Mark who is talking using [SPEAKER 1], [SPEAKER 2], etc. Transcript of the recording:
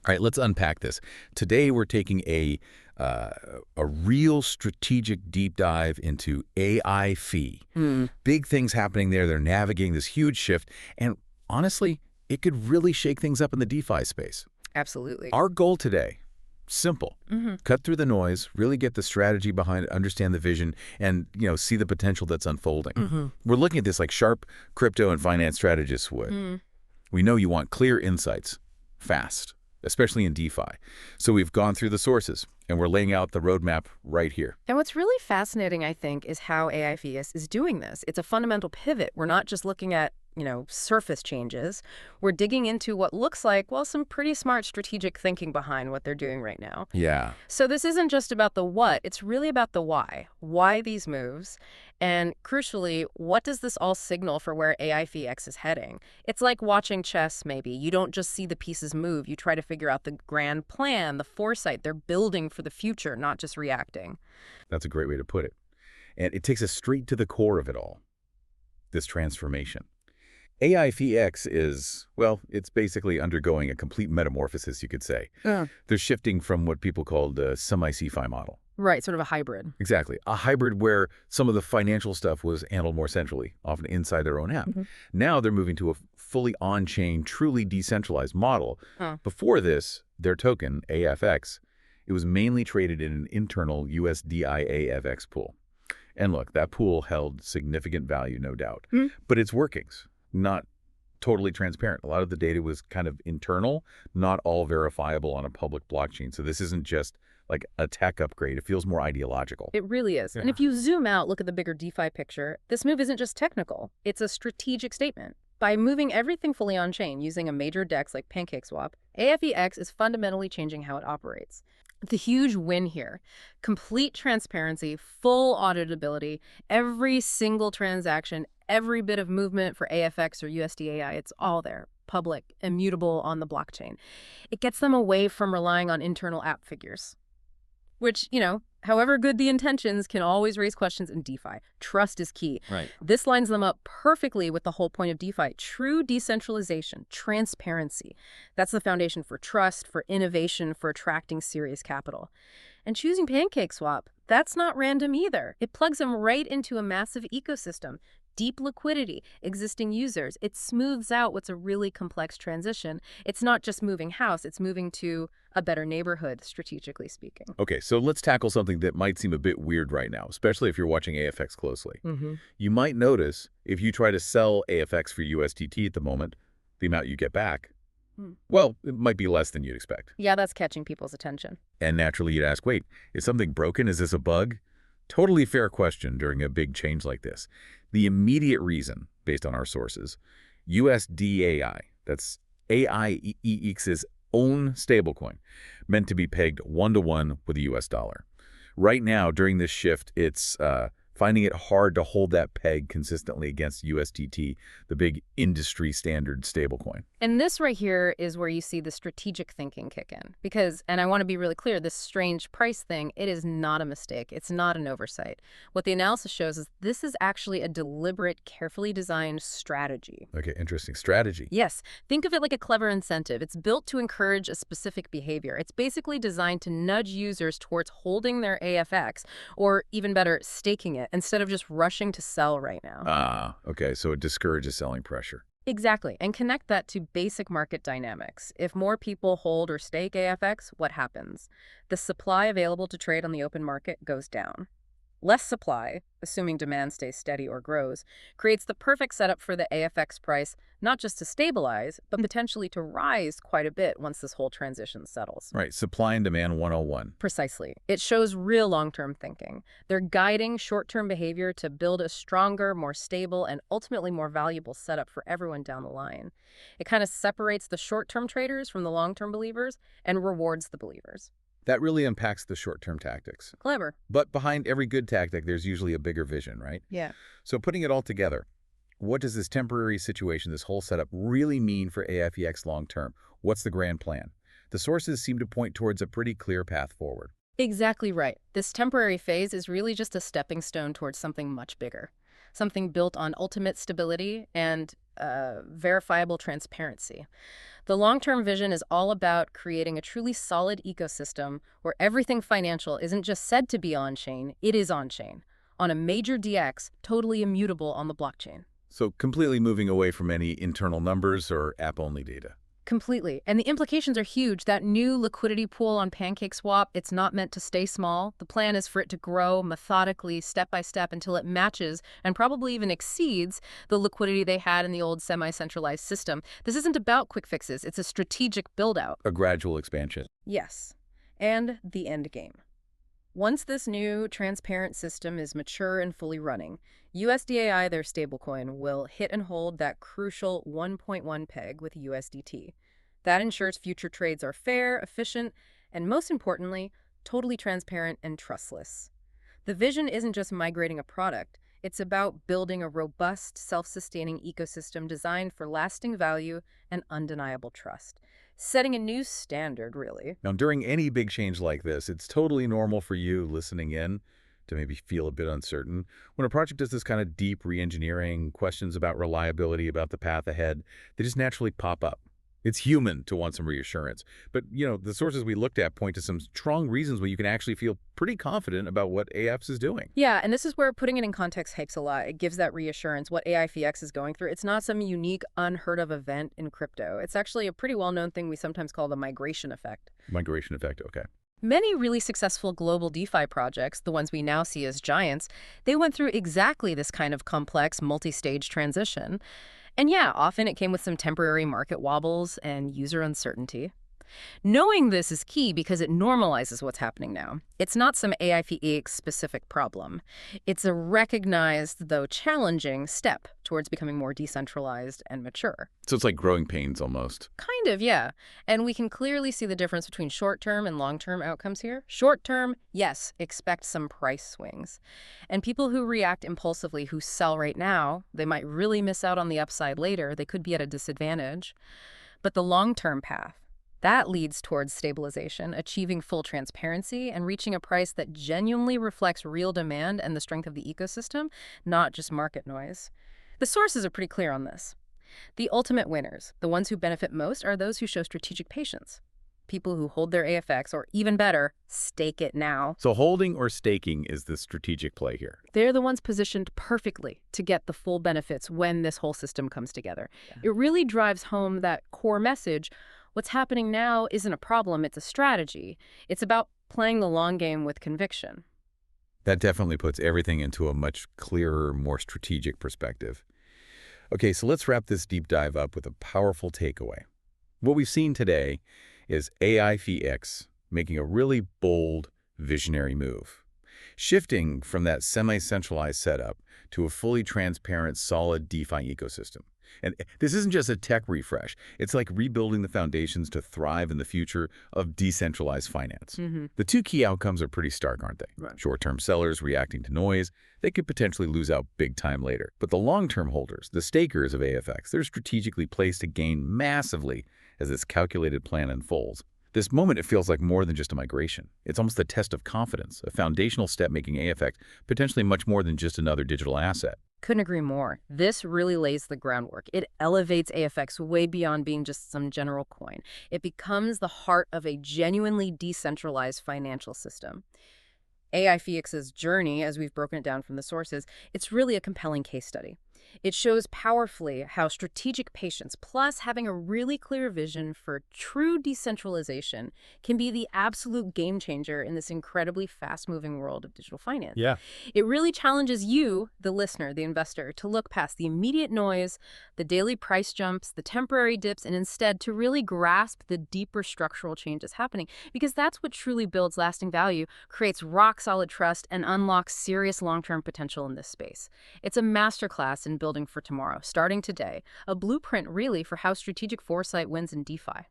[SPEAKER 1] All right, let's unpack this. Today, we're taking a real strategic deep dive into AIFEE. Big things happening there. They're navigating this huge shift. And honestly, it could really shake things up in the DeFi space.
[SPEAKER 2] Absolutely.
[SPEAKER 1] Our goal today, simple. Cut through the noise, really get the strategy behind it, understand the vision, and see the potential that's unfolding. We're looking at this like sharp crypto and finance strategists would. We know you want clear insights, fast, especially in DeFi. So we've gone through the sources, and we're laying out the roadmap right here.
[SPEAKER 2] And what's really fascinating, I think, is how AIFEX is doing this. It's a fundamental pivot. We're not just looking at, surface changes. We're digging into what looks like, well, some pretty smart strategic thinking behind what they're doing right now.
[SPEAKER 1] Yeah.
[SPEAKER 2] So this isn't just about the what, it's really about the why. Why these moves? And crucially, what does this all signal for where AIFEX is heading? It's like watching chess, maybe. You don't just see the pieces move. You try to figure out the grand plan, the foresight. They're building for the future, not just reacting.
[SPEAKER 1] That's a great way to put it. And it takes us straight to the core of it all, this transformation. AIFEX is, well, it's basically undergoing a complete metamorphosis, you could say. They're shifting from what people called a semi-CeFi model.
[SPEAKER 2] Right, sort of a hybrid.
[SPEAKER 1] Exactly. A hybrid where some of the financial stuff was handled more centrally, often inside their own app. Now they're moving to a fully on-chain, truly decentralized model. Before this, their token, AFX, it was mainly traded in an internal USDAI AFX pool. And look, that pool held significant value, no doubt. But its workings, not totally transparent. A lot of the data was kind of internal, not all verifiable on a public blockchain. So this isn't just like a tech upgrade. It feels more ideological.
[SPEAKER 2] It really is. And if you zoom out, look at the bigger DeFi picture, this move isn't just technical. It's a strategic statement. By moving everything fully on-chain using a major DEX like PancakeSwap, AFEX is fundamentally changing how it operates. The huge win here, complete transparency, full auditability, every single transaction, every bit of movement for AFX or USDAI, it's all there, public, immutable on the blockchain. It gets them away from relying on internal app figures, which, however good the intentions, can always raise questions in DeFi. Trust is key.
[SPEAKER 1] Right.
[SPEAKER 2] This lines them up perfectly with the whole point of DeFi, true decentralization, transparency. That's the foundation for trust, for innovation, for attracting serious capital. And choosing PancakeSwap, that's not random either. It plugs them right into a massive ecosystem. Deep liquidity, existing users. It smooths out what's a really complex transition. It's not just moving house, it's moving to a better neighborhood, strategically speaking.
[SPEAKER 1] Okay, so let's tackle something that might seem a bit weird right now, especially if you're watching AFX closely. You might notice if you try to sell AFX for USDT at the moment, the amount you get back, well, it might be less than you'd expect.
[SPEAKER 2] Yeah, that's catching people's attention.
[SPEAKER 1] And naturally you'd ask, wait, is something broken? Is this a bug? Totally fair question during a big change like this. The immediate reason, based on our sources, USDAI, that's AIFEX's own stablecoin, meant to be pegged 1-to-1 with the US dollar. Right now, during this shift, it's finding it hard to hold that peg consistently against USDT, the big industry standard stablecoin.
[SPEAKER 2] And this right here is where you see the strategic thinking kick in. Because, and I want to be really clear, this strange price thing, it is not a mistake. It's not an oversight. What the analysis shows is this is actually a deliberate, carefully designed strategy.
[SPEAKER 1] Okay, interesting. Strategy.
[SPEAKER 2] Yes. Think of it like a clever incentive. It's built to encourage a specific behavior. It's basically designed to nudge users towards holding their AFX, or even better, staking it, instead of just rushing to sell right now.
[SPEAKER 1] Okay, so it discourages selling pressure.
[SPEAKER 2] Exactly, and connect that to basic market dynamics. If more people hold or stake AFX, what happens? The supply available to trade on the open market goes down. Less supply, assuming demand stays steady or grows, creates the perfect setup for the AFX price not just to stabilize, but potentially to rise quite a bit once this whole transition settles.
[SPEAKER 1] Right, supply and demand 101.
[SPEAKER 2] Precisely. It shows real long-term thinking. They're guiding short-term behavior to build a stronger, more stable, and ultimately more valuable setup for everyone down the line. It kind of separates the short-term traders from the long-term believers and rewards the believers.
[SPEAKER 1] That really unpacks the short-term tactics.
[SPEAKER 2] Clever.
[SPEAKER 1] But behind every good tactic, there's usually a bigger vision, right?
[SPEAKER 2] Yeah.
[SPEAKER 1] So putting it all together, what does this temporary situation, this whole setup, really mean for AIFEX long-term? What's the grand plan? The sources seem to point towards a pretty clear path forward.
[SPEAKER 2] Exactly right. This temporary phase is really just a stepping stone towards something much bigger. Something built on ultimate stability and verifiable transparency. The long-term vision is all about creating a truly solid ecosystem where everything financial isn't just said to be on-chain, it is on-chain, on a major DX, totally immutable on the blockchain.
[SPEAKER 1] So completely moving away from any internal numbers or app-only data.
[SPEAKER 2] Completely. And the implications are huge. That new liquidity pool on PancakeSwap, it's not meant to stay small. The plan is for it to grow methodically, step by step, until it matches and probably even exceeds the liquidity they had in the old semi-centralized system. This isn't about quick fixes. It's a strategic build-out.
[SPEAKER 1] A gradual expansion.
[SPEAKER 2] Yes. And the end game. Once this new, transparent system is mature and fully running, USDAI, their stablecoin, will hit and hold that crucial 1.1 peg with USDT. That ensures future trades are fair, efficient, and most importantly, totally transparent and trustless. The vision isn't just migrating a product, it's about building a robust, self-sustaining ecosystem designed for lasting value and undeniable trust. Setting a new standard, really.
[SPEAKER 1] Now, during any big change like this, it's totally normal for you listening in to maybe feel a bit uncertain. When a project does this kind of deep re-engineering, questions about reliability, about the path ahead, they just naturally pop up. It's human to want some reassurance. But, the sources we looked at point to some strong reasons where you can actually feel pretty confident about what AFX is doing.
[SPEAKER 2] Yeah, and this is where putting it in context helps a lot. It gives that reassurance. What AIFEX is going through, it's not some unique, unheard of event in crypto. It's actually a pretty well-known thing we sometimes call the migration effect.
[SPEAKER 1] Migration effect, okay.
[SPEAKER 2] Many really successful global DeFi projects, the ones we now see as giants, they went through exactly this kind of complex, multi-stage transition. And yeah, often it came with some temporary market wobbles and user uncertainty. Knowing this is key because it normalizes what's happening now. It's not some AIFEX specific problem. It's a recognized, though challenging, step towards becoming more decentralized and mature.
[SPEAKER 1] So it's like growing pains almost.
[SPEAKER 2] Kind of, yeah. And we can clearly see the difference between short-term and long-term outcomes here. Short-term, yes, expect some price swings. And people who react impulsively, who sell right now, they might really miss out on the upside later. They could be at a disadvantage. But the long-term path, that leads towards stabilization, achieving full transparency, and reaching a price that genuinely reflects real demand and the strength of the ecosystem, not just market noise. The sources are pretty clear on this. The ultimate winners, the ones who benefit most, are those who show strategic patience. People who hold their AFX, or even better, stake it now.
[SPEAKER 1] So holding or staking is the strategic play here.
[SPEAKER 2] They're the ones positioned perfectly to get the full benefits when this whole system comes together. Yeah. It really drives home that core message. What's happening now isn't a problem, it's a strategy. It's about playing the long game with conviction.
[SPEAKER 1] That definitely puts everything into a much clearer, more strategic perspective. Okay, so let's wrap this deep dive up with a powerful takeaway. What we've seen today is AIFEX making a really bold, visionary move, shifting from that semi-centralized setup to a fully transparent, solid DeFi ecosystem. And this isn't just a tech refresh. It's like rebuilding the foundations to thrive in the future of decentralized finance. The two key outcomes are pretty stark, aren't they?
[SPEAKER 2] Right.
[SPEAKER 1] Short-term sellers reacting to noise, they could potentially lose out big time later. But the long-term holders, the stakers of AFX, they're strategically placed to gain massively as this calculated plan unfolds. This moment, it feels like more than just a migration. It's almost a test of confidence, a foundational step making AFX potentially much more than just another digital asset.
[SPEAKER 2] Couldn't agree more. This really lays the groundwork. It elevates AFX way beyond being just some general coin. It becomes the heart of a genuinely decentralized financial system. AIFEX's journey, as we've broken it down from the sources, it's really a compelling case study. It shows powerfully how strategic patience, plus having a really clear vision for true decentralization, can be the absolute game changer in this incredibly fast-moving world of digital finance.
[SPEAKER 1] Yeah.
[SPEAKER 2] It really challenges you, the listener, the investor, to look past the immediate noise, the daily price jumps, the temporary dips, and instead to really grasp the deeper structural changes happening, because that's what truly builds lasting value, creates rock-solid trust, and unlocks serious long-term potential in this space. It's a masterclass in building for tomorrow, starting today, a blueprint really for how strategic foresight wins in DeFi.